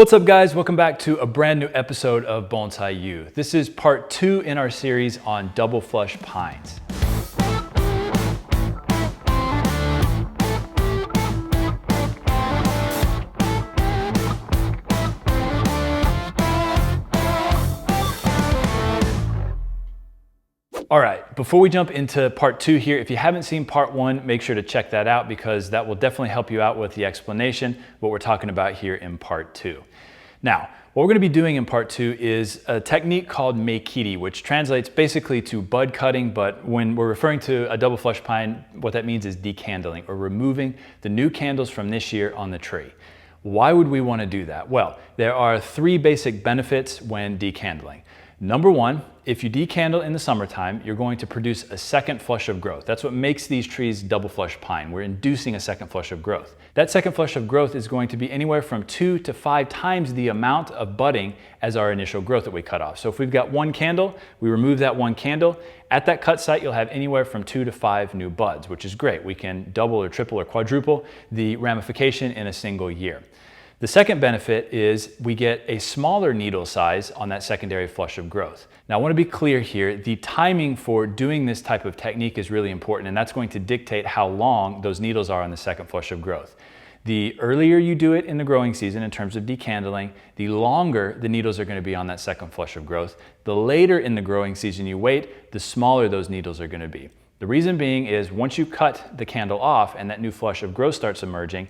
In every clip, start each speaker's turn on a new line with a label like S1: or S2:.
S1: What's up guys, welcome back to a brand new episode of Bonsai-U. This is part 2 in our series on double flush pines. All right, before we jump into part 2 here, if you haven't seen part 1, make sure to check that out because that will definitely help you out with the explanation, what we're talking about here in part 2. Now, what we're going to be doing in part 2 is a technique called meikiri, which translates basically to bud cutting, but when we're referring to a double flush pine, what that means is decandling, or removing the new candles from this year on the tree. Why would we want to do that? Well, there are 3 basic benefits when decandling. Number 1, if you decandle in the summertime, you're going to produce a second flush of growth. That's what makes these trees double flush pine. We're inducing a second flush of growth. That second flush of growth is going to be anywhere from 2 to 5 times the amount of budding as our initial growth that we cut off. So if we've got 1 candle, we remove that 1 candle. At that cut site, you'll have anywhere from 2 to 5 new buds, which is great. We can double or triple or quadruple the ramification in a single year. The second benefit is we get a smaller needle size on that secondary flush of growth. Now I want to be clear here, the timing for doing this type of technique is really important, and that's going to dictate how long those needles are on the second flush of growth. The earlier you do it in the growing season in terms of decandling, the longer the needles are going to be on that second flush of growth. The later in the growing season you wait, the smaller those needles are going to be. The reason being is once you cut the candle off and that new flush of growth starts emerging,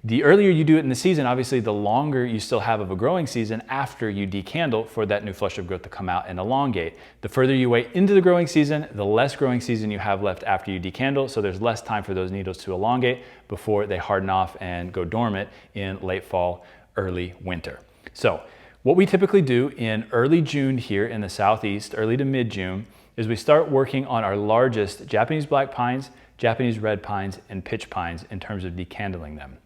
S1: the earlier you do it in the season, obviously the longer you still have of a growing season after you decandle for that new flush of growth to come out and elongate. The further you wait into the growing season, the less growing season you have left after you decandle, so there's less time for those needles to elongate before they harden off and go dormant in late fall, early winter. So what we typically do in early June here in the southeast, early to mid-June, is we start working on our largest Japanese black pines, Japanese red pines, and pitch pines in terms of decandling them.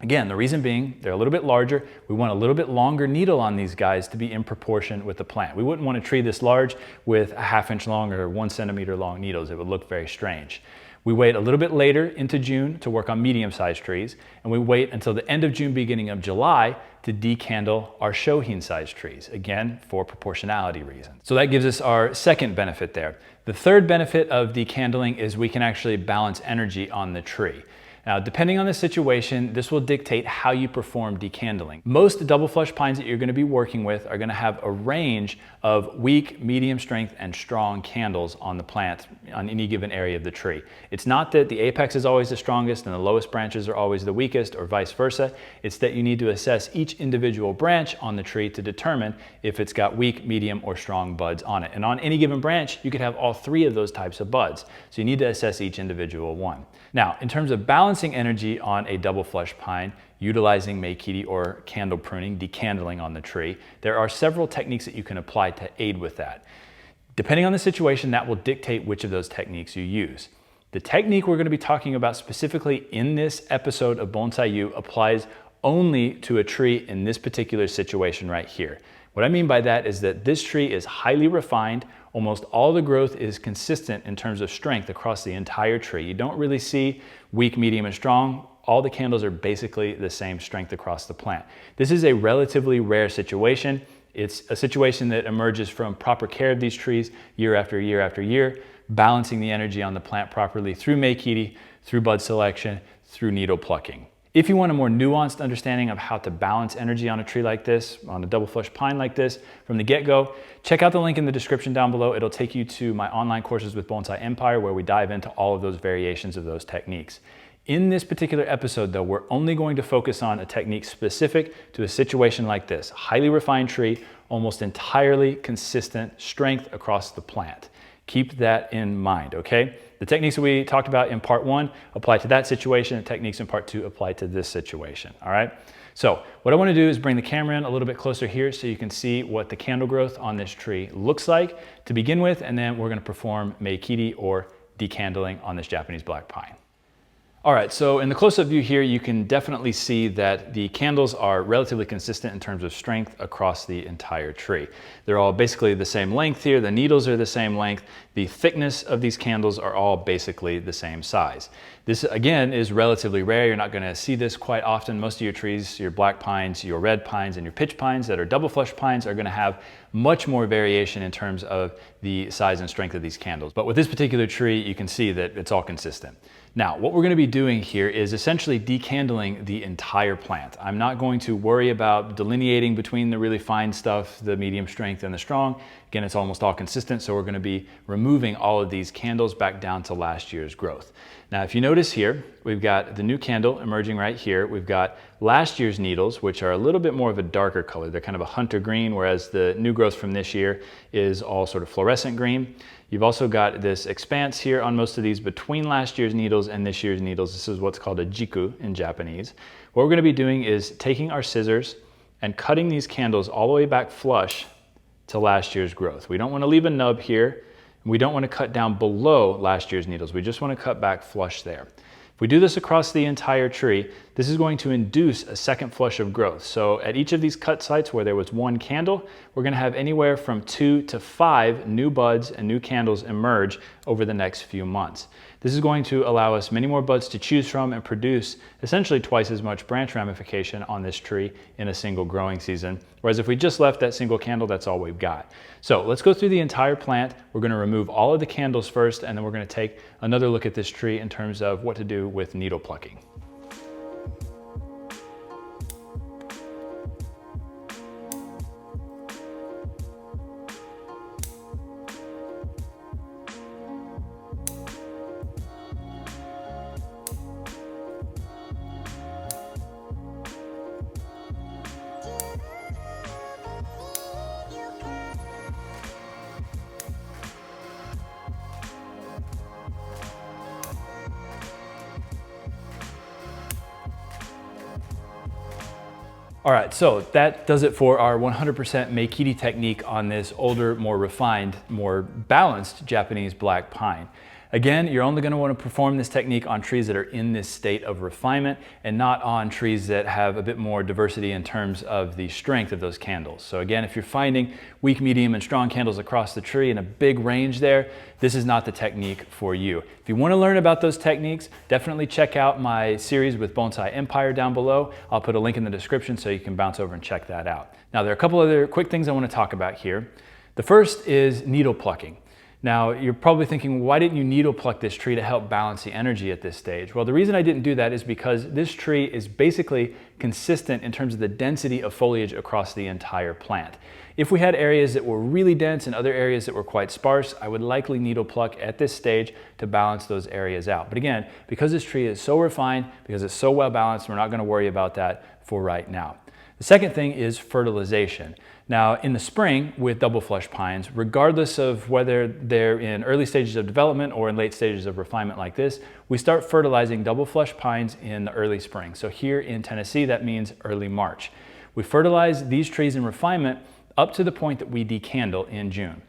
S1: Again, the reason being, they're a little bit larger. We want a little bit longer needle on these guys to be in proportion with the plant. We wouldn't want a tree this large with a 1/2 inch long or 1 centimeter long needles. It would look very strange. We wait a little bit later into June to work on medium-sized trees, and we wait until the end of June, beginning of July to decandle our shohin-sized trees, again, for proportionality reasons. So that gives us our second benefit there. The third benefit of decandling is we can actually balance energy on the tree. Now, depending on the situation, this will dictate how you perform decandling. Most double flush pines that you're going to be working with are going to have a range of weak, medium strength, and strong candles on the plant on any given area of the tree. It's not that the apex is always the strongest and the lowest branches are always the weakest or vice versa. It's that you need to assess each individual branch on the tree to determine if it's got weak, medium, or strong buds on it. And on any given branch, you could have all 3 of those types of buds. So you need to assess each individual one. Now, in terms of balancing energy on a double flush pine, utilizing meikiri or candle pruning, decandling on the tree, there are several techniques that you can apply to aid with that. Depending on the situation, that will dictate which of those techniques you use. The technique we're going to be talking about specifically in this episode of Bonsai-U applies only to a tree in this particular situation right here. What I mean by that is that this tree is highly refined. Almost all the growth is consistent in terms of strength across the entire tree. You don't really see weak, medium, and strong. All the candles are basically the same strength across the plant. This is a relatively rare situation. It's a situation that emerges from proper care of these trees year after year after year, balancing the energy on the plant properly through meikiri, through bud selection, through needle plucking. If you want a more nuanced understanding of how to balance energy on a tree like this, on a double flush pine like this, from the get-go, check out the link in the description down below. It'll take you to my online courses with Bonsai Empire, where we dive into all of those variations of those techniques. In this particular episode, though, we're only going to focus on a technique specific to a situation like this. Highly refined tree, almost entirely consistent strength across the plant. Keep that in mind, okay? The techniques that we talked about in part 1 apply to that situation. The techniques in part 2 apply to this situation, all right? So what I want to do is bring the camera in a little bit closer here so you can see what the candle growth on this tree looks like to begin with, and then we're going to perform meikiri or decandling on this Japanese black pine. All right, so in the close-up view here, you can definitely see that the candles are relatively consistent in terms of strength across the entire tree. They're all basically the same length here. The needles are the same length. The thickness of these candles are all basically the same size. This, again, is relatively rare. You're not going to see this quite often. Most of your trees, your black pines, your red pines, and your pitch pines that are double flush pines are going to have much more variation in terms of the size and strength of these candles. But with this particular tree, you can see that it's all consistent. Now, what we're going to be doing here is essentially decandling the entire plant. I'm not going to worry about delineating between the really fine stuff, the medium strength, and the strong. Again, it's almost all consistent, so we're going to be removing all of these candles back down to last year's growth. Now, if you notice here, we've got the new candle emerging right here. We've got last year's needles, which are a little bit more of a darker color. They're kind of a hunter green, whereas the new growth from this year is all sort of fluorescent green. You've also got this expanse here on most of these between last year's needles and this year's needles. This is what's called a jiku in Japanese. What we're going to be doing is taking our scissors and cutting these candles all the way back flush to last year's growth. We don't want to leave a nub here. We don't want to cut down below last year's needles. We just want to cut back flush there. If we do this across the entire tree, this is going to induce a second flush of growth. So at each of these cut sites where there was one candle, we're going to have anywhere from 2 to 5 new buds and new candles emerge over the next few months. This is going to allow us many more buds to choose from and produce essentially twice as much branch ramification on this tree in a single growing season. Whereas if we just left that single candle, that's all we've got. So let's go through the entire plant. We're going to remove all of the candles first, and then we're going to take another look at this tree in terms of what to do with needle plucking. All right, so that does it for our 100% Meikiri technique on this older, more refined, more balanced Japanese black pine. Again, you're only going to want to perform this technique on trees that are in this state of refinement and not on trees that have a bit more diversity in terms of the strength of those candles. So again, if you're finding weak, medium, and strong candles across the tree in a big range there, this is not the technique for you. If you want to learn about those techniques, definitely check out my series with Bonsai Empire down below. I'll put a link in the description so you can bounce over and check that out. Now, there are a couple other quick things I want to talk about here. The first is needle plucking. Now, you're probably thinking, why didn't you needle pluck this tree to help balance the energy at this stage? Well, the reason I didn't do that is because this tree is basically consistent in terms of the density of foliage across the entire plant. If we had areas that were really dense and other areas that were quite sparse, I would likely needle pluck at this stage to balance those areas out. But again, because this tree is so refined, because it's so well balanced, we're not going to worry about that for right now. The second thing is fertilization. Now, in the spring with double flush pines, regardless of whether they're in early stages of development or in late stages of refinement like this, we start fertilizing double flush pines in the early spring. So here in Tennessee, that means early March. We fertilize these trees in refinement up to the point that we decandle in June.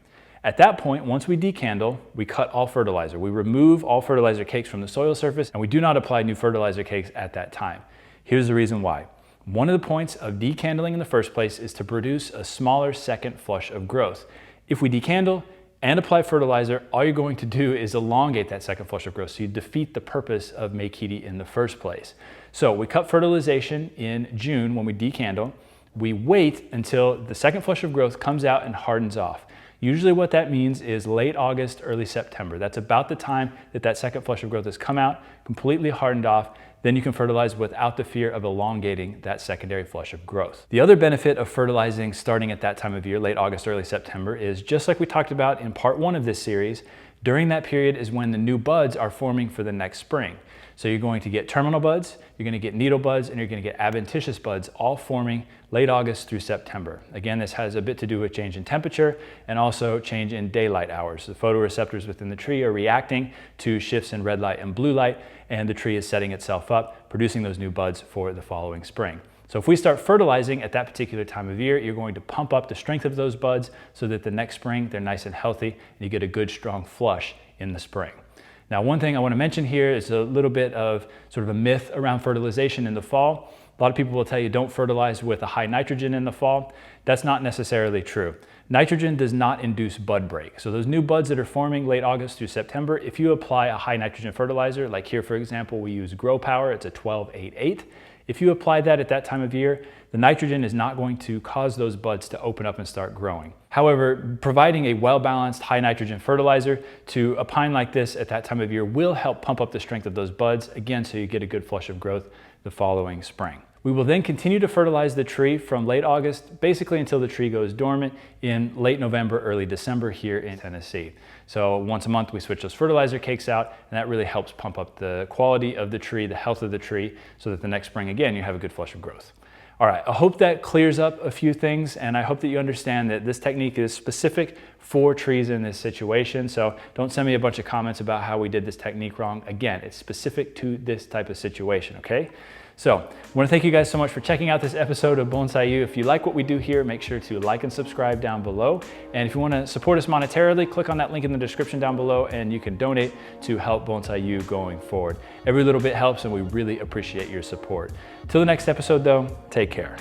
S1: At that point, once we decandle, we cut all fertilizer. We remove all fertilizer cakes from the soil surface, and we do not apply new fertilizer cakes at that time. Here's the reason why. One of the points of decandling in the first place is to produce a smaller second flush of growth. If we decandle and apply fertilizer, all you're going to do is elongate that second flush of growth, so you defeat the purpose of Meikiri in the first place. So we cut fertilization in June when we decandle. We wait until the second flush of growth comes out and hardens off. Usually what that means is late August, early September. That's about the time that that second flush of growth has come out, completely hardened off. Then you can fertilize without the fear of elongating that secondary flush of growth. The other benefit of fertilizing starting at that time of year, late August, early September, is just like we talked about in part 1 of this series, during that period is when the new buds are forming for the next spring. So you're going to get terminal buds, you're going to get needle buds, and you're going to get adventitious buds all forming late August through September. Again, this has a bit to do with change in temperature and also change in daylight hours. The photoreceptors within the tree are reacting to shifts in red light and blue light, and the tree is setting itself up, producing those new buds for the following spring. So if we start fertilizing at that particular time of year, you're going to pump up the strength of those buds so that the next spring they're nice and healthy and you get a good strong flush in the spring. Now, one thing I want to mention here is a little bit of sort of a myth around fertilization in the fall. A lot of people will tell you don't fertilize with a high nitrogen in the fall. That's not necessarily true. Nitrogen does not induce bud break. So those new buds that are forming late August through September, if you apply a high nitrogen fertilizer, like here, for example, we use Grow Power, it's a 12-8-8. If you apply that at that time of year, the nitrogen is not going to cause those buds to open up and start growing. However, providing a well-balanced high nitrogen fertilizer to a pine like this at that time of year will help pump up the strength of those buds, again, so you get a good flush of growth the following spring. We will then continue to fertilize the tree from late August, basically until the tree goes dormant in late November, early December here in Tennessee. So once a month we switch those fertilizer cakes out, and that really helps pump up the quality of the tree, the health of the tree, so that the next spring, again, you have a good flush of growth. All right, I hope that clears up a few things, and I hope that you understand that this technique is specific for trees in this situation. So don't send me a bunch of comments about how we did this technique wrong. Again, it's specific to this type of situation, okay? So I want to thank you guys so much for checking out this episode of Bonsai-U. If you like what we do here, make sure to like and subscribe down below. And if you want to support us monetarily, click on that link in the description down below and you can donate to help Bonsai-U going forward. Every little bit helps and we really appreciate your support. Till the next episode though, take care.